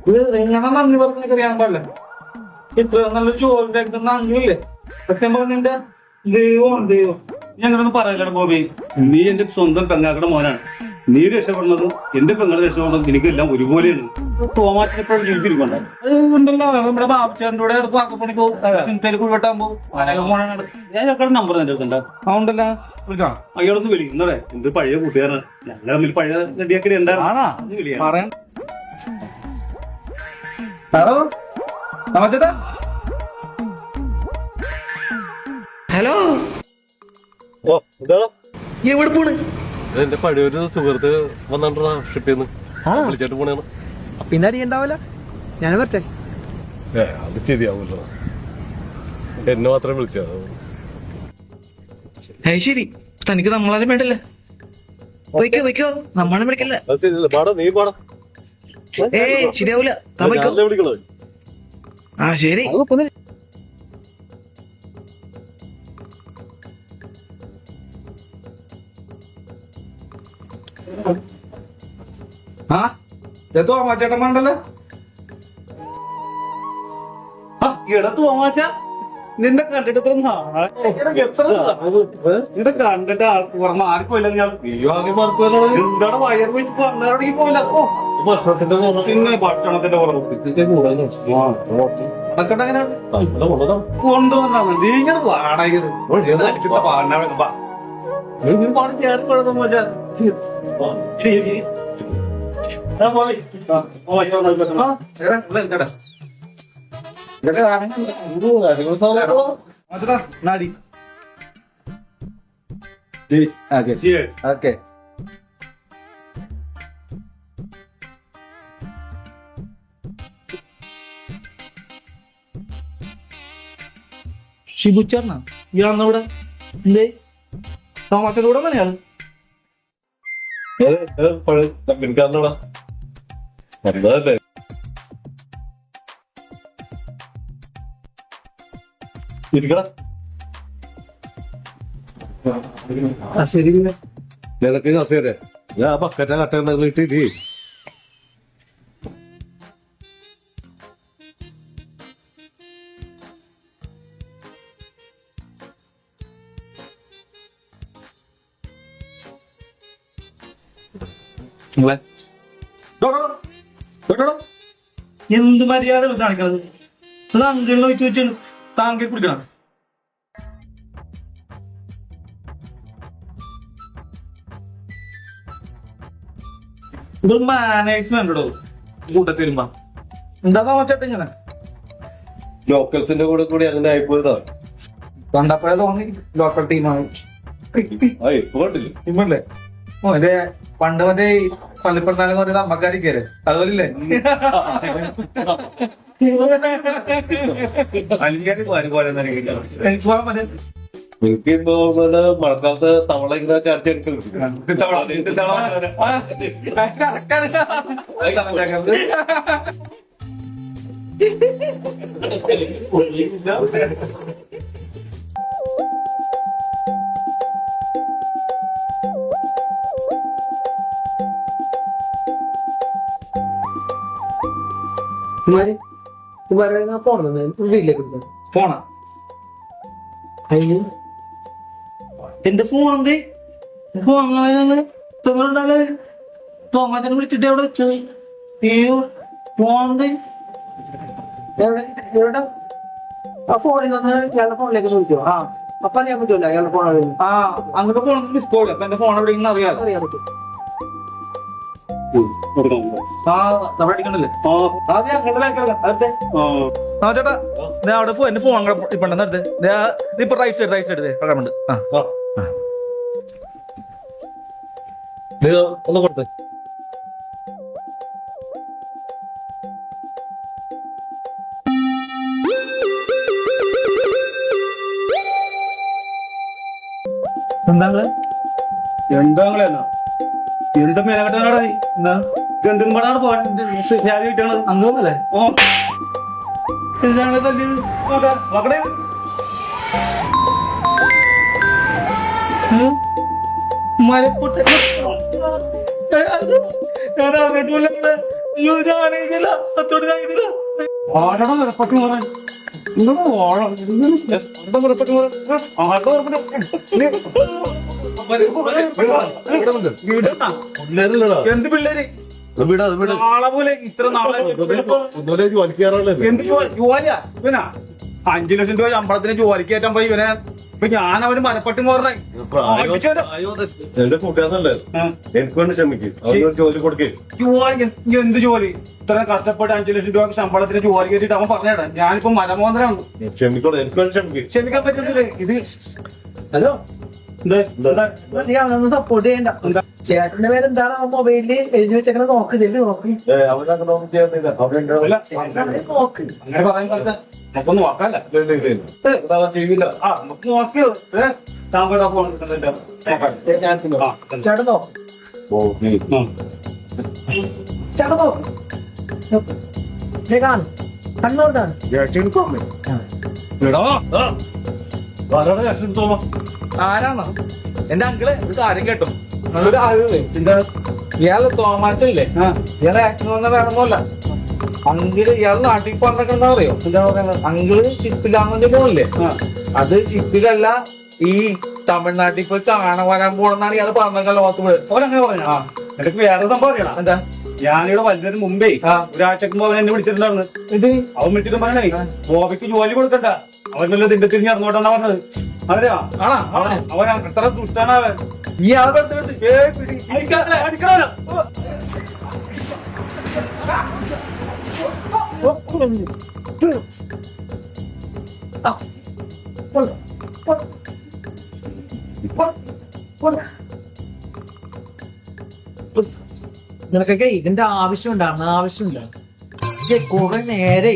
ഇത് എങ്ങനെ നന്ദി പറഞ്ഞ അറിയാൻ പാടില്ല. ഇത്ര നല്ല ചോറിന്റെ നന്ദിയില്ലേ സത്യം പറഞ്ഞ ദൈവമാണ് ദൈവം. ഞങ്ങളൊന്നും പറയില്ല ഗോപി, നീ എന്റെ സ്വന്തം പെങ്ങാക്കടെ മോനാണ്. നീ രക്ഷപ്പെടുന്നതും എന്റെ പെങ്ങളുടെ രക്ഷപ്പെടുന്നതും എനിക്കെല്ലാം ഒരുപോലെയാണ്. തോമാച്ചിനെപ്പോഴും ജീവിച്ചിരിക്കണ്ട ഉണ്ടല്ലോ നമ്മുടെ ബാബുച്ചാറിന്റെ കൂടെ പാക്കപ്പണിക്ക് പോകും, ചിന്തയിൽ കുഴിവെട്ടാൻ പോകും. ഞാൻ ഞങ്ങളുടെ നമ്പർ എന്റെ അടുത്തുണ്ട്. അതുകൊണ്ടല്ലോ വിളിക്കാം. അയാളൊന്ന് വിളിക്കുന്നേ, എന്റെ പഴയ കൂട്ടുകാരാണ്. ഞങ്ങൾ തമ്മിൽ പഴയ റെഡിയാക്കി ഉണ്ടായിരുന്നു. പറയാൻ ഹലോ നമസ്തേട്ടാ. ഹലോ, ഓ എന്താ എവിടെ പോണ്? എന്റെ പഴയൊരു സുഹൃത്ത് വന്നിട്ടാ ഷിപ്പിന്ന് വിളിച്ചിട്ട് പോണേന്ന്. പിന്നെ അടിയുണ്ടാവില്ല, ഞാൻ വരട്ടെ. അത് ശരിയാവൂല്ലോ, എന്നെ മാത്രം വിളിച്ച. ശരി, തനിക്ക് നമ്മളാരും വേണ്ടല്ലേ. വയ്ക്കോ വയ്ക്കോ, നമ്മളെ വിളിക്കല്ലേ. അത് ശരിയല്ല, പാടാ നീ പാടാ. ശരിയാവൂല, താൻ വയ്ക്കോ. വിളിക്കണത് ആ ശരി. ആ തോമാച്ചേട്ടൻ വേണ്ടല്ലോ. എടാ തോമാച്ച, നിന്നെ കണ്ടിട്ട് എത്ര നിന്നെ കണ്ടിട്ട് മാറിപ്പോയില്ല. എന്താണ് വയറ് പോയിട്ട് പണ്ടറങ്ങി പോയില്ല. ഭക്ഷണത്തിന്റെ കുറവ്, പിന്നെ ഭക്ഷണത്തിന്റെ കുറവ് അടക്കട്ടെ. അങ്ങനെയാണ് കൊണ്ടുവന്നാണ് നീ ഇങ്ങനെ വാടകത് പാട് ചേർന്ന് കുഴപ്പം നാടി ഓക്കെ. ഷിബുച്ചേർന്നാ ഇയാളെന്നവിടെ എന്തേ തോമാച്ചന്റെ കൂടെ തന്നെയാണ്. പഴയ കമ്പനിക്കാരനോടാ വന്നതല്ലേ. ഇരിക്കടാ, നിനക്ക് കസേര ഞാൻ ബക്കറ്റ കട്ട ഇട്ടീ. എന്ത് മര്യാദ കാണിക്കണത്? അത് അങ്കിളിനെ വെച്ച് വെച്ചാണ് താങ്കൾ കുടിക്കണം. ഇത് മാനേജ്മെന്റ് ഉണ്ടോ കൂട്ടത്തിൽ വരുമ്പോ? എന്താ തോന്നിച്ചേട്ട ഇങ്ങനെ ലോക്കൽസിന്റെ കൂടെ കൂടി അങ്ങനെ ആയിപ്പോയതാ. കണ്ടപ്പോഴേ തോന്നി ലോക്കൽ ടീമാണ്. കണ്ടില്ലേ ഇമ്മല്ലേ ഓ ഇതേ പണ്ട് മറ്റേ പള്ളിപ്പെട്ടാലും പറയുന്നത് അമ്മക്കാരിക്കല്ലേ അതുപോലില്ലേ? എനിക്ക് പോകാൻ മതി. എനിക്കിപ്പോ മഴക്കാലത്ത് തവള ഇങ്ങനെ ചാടിച്ചെടുക്കലും വീട്ടിലേക്ക് ഫോണാ എന്റെ ഫോൺ എന്തേ അങ്ങനെ തോമാച്ചനെ വിളിച്ചിട്ട് എവിടെ വെച്ചത്? ഫോൺ എന്തേ ആ ഫോണിൽ നിന്ന് ഇയാളുടെ ഫോണിലേക്ക് ചോദിക്കോ? ആ അപ്പൊ അറിയാൻ പറ്റുമല്ലോ ഇയാളുടെ ഫോൺ. ആ അങ്ങനത്തെ ഫോൺ മിസ് കോൾ. അപ്പൊ എന്റെ ഫോൺ എവിടെ അറിയാലോ. അറിയാൻ പറ്റും. ആ നമ്മൾ അടിക്കണ്ടല്ലേ? അത് ഞങ്ങളുടെ ബാങ്ക് അടുത്തേ. ആ ചേട്ടാ ഞാൻ അവിടെ എന്റെ ഫോൺ ഇപ്പൊ അടുത്ത് ഇപ്പൊ റൈറ്റ് സൈഡ് പഴമുണ്ട്. ഒന്ന് കൊടുത്തേ. എന്താണ് എന്താ എന്റെ മേലകെട്ടാണ് എന്തും പടാണ് പോകാൻ ഞാൻ കിട്ടണത്. അന്നല്ലേ ഓ ഇതാണ് തല്ലിയത്. മക്കളെ മലപ്പൊട്ട ഞാൻ അങ്ങോട്ട് പോലെ ഞാനില്ല അത്തോട് ഞാനില്ല ആരടാ വിലപ്പെട്ട് മോനെ ഇങ്ങനെ ഓണം എന്താ വിലപ്പെട്ട് മോനെ ആരുടെ എന്ത് പിള്ളേര് വിടാ വിടാ നാളെ പോലെ ഇത്ര നാളെ എന്ത് ജോലിയാ ഇവനാ 5 ലക്ഷം രൂപ ശമ്പളത്തിന് ജോലിക്ക് കയറ്റാൻ പോയി ഇവനെ ഇപ്പൊ ഞാൻ അവന് മനപ്പെട്ട് മോറണേ എന്റെ കൂട്ടുകാരനല്ലേ എനിക്ക് വേണ്ടി ക്ഷമിക്കും അവന് ജോലി കൊടുക്കേ ജോലി എന്ത് ജോലി ഇത്ര കഷ്ടപ്പെട്ട് 5 ലക്ഷം രൂപ ശമ്പളത്തിന് ജോലി കയറ്റിട്ട് അവൻ പറഞ്ഞേടാ ഞാനിപ്പോ മനമോദനാണ് ക്ഷമിക്കോളൂ എനിക്ക് വേണ്ടി ക്ഷമിക്കും ക്ഷമിക്കാൻ പറ്റുന്നില്ല ഇത് ഹലോ നീ അവനൊന്നും സപ്പോർട്ട് ചെയ്യണ്ട. ചേട്ടന്റെ പേരെന്താണ് ആ മൊബൈലില് എഴുതി വെച്ചേക്കണ നോക്ക് ചെല്ലു നോക്ക് അവനങ്ങനെ ഒന്നും ചെയ്യുന്നില്ല അവനുണ്ടാവില്ല നോക്ക്. അങ്ങനെ പറയാൻ കാലത്ത് നമുക്കൊന്നും നോക്കാല്ല ചെയ്യില്ല ആ നമുക്ക് നോക്കിയോ താങ്കളുടെ ഫോൺ കിട്ടുന്നില്ല ചേട്ടൻ നോക്ക് ചേട്ടൻ നോക്ക് കാണും കണ്ണോട്ടാണ് ആരാണ് ആക്ഷൻ തോന്നാ ആരാണോ എന്റെ അങ്കിള് ഒരു കാര്യം കേട്ടോ ഒരു ആളുകളെ ഇയാള് തോമാച്ചല്ലേ ഇയാളെ ആക്ഷൻ വന്ന വേണമെന്നല്ല അങ്കിള് ഇയാൾ നാട്ടിൽ പറഞ്ഞിട്ടുണ്ടെന്ന് അറിയോ എന്താ പറയുന്നത് അങ്കിള് ഷിപ്പിലാണെന്റെ പോണില്ലേ അത് ഷിപ്പിലല്ല ഈ തമിഴ്നാട്ടിൽ പോയി കാണാൻ വരാൻ പോണെന്നാണ് ഇയാൾ പറഞ്ഞ ലോകത്ത് അവരങ്ങനെ പറഞ്ഞു എനിക്ക് വേറെ സംഭവം അറിയണം എന്താ ഞാനിവിടെ വരുന്നതിന് മുമ്പേ ഒരാഴ്ചക്ക് മുമ്പ് അവൻ എന്നെ വിളിച്ചിട്ടുണ്ടായിരുന്നു ഇത് അവൻ വിളിച്ചിട്ട് പറയണേ ബോബിക്ക് ജോലി കൊടുക്കണ്ട അവൻ വല്ല തിന്റെ തിരിഞ്ഞ് ഇറങ്ങോട്ടാണ് പറഞ്ഞത് അവരാ ആണോ അവൻ എത്ര ദുഷ്ടാണ് അവൻ ഇയാളെ നിനക്കൊക്കെ ഇതിന്റെ ആവശ്യം ഉണ്ടായിരുന്നു ആവശ്യമില്ല കുറെ നേരെ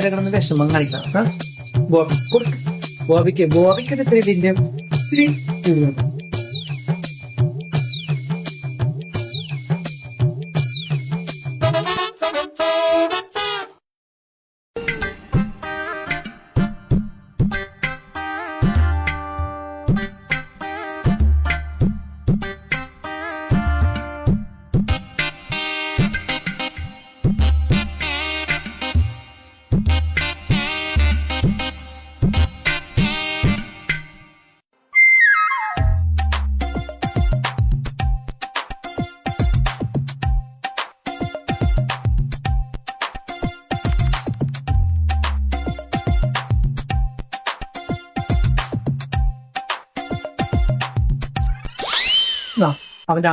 കിടന്ന് വിഷമം കാണിക്കണം ബോബിക്ക് ഇതിന്റെ അവന്റെ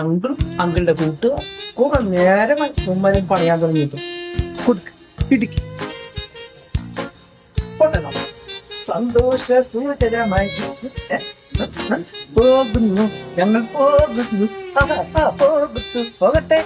അങ്കിളുടെ കൂട്ട് കുറെ നേരം ഉമ്മനും പണിയാൻ തുടങ്ങിയിട്ടു ഇടുക്കി സന്തോഷ സൂചകമായി പോകുന്നു ഞങ്ങൾ പോകുന്നു പോകട്ടെ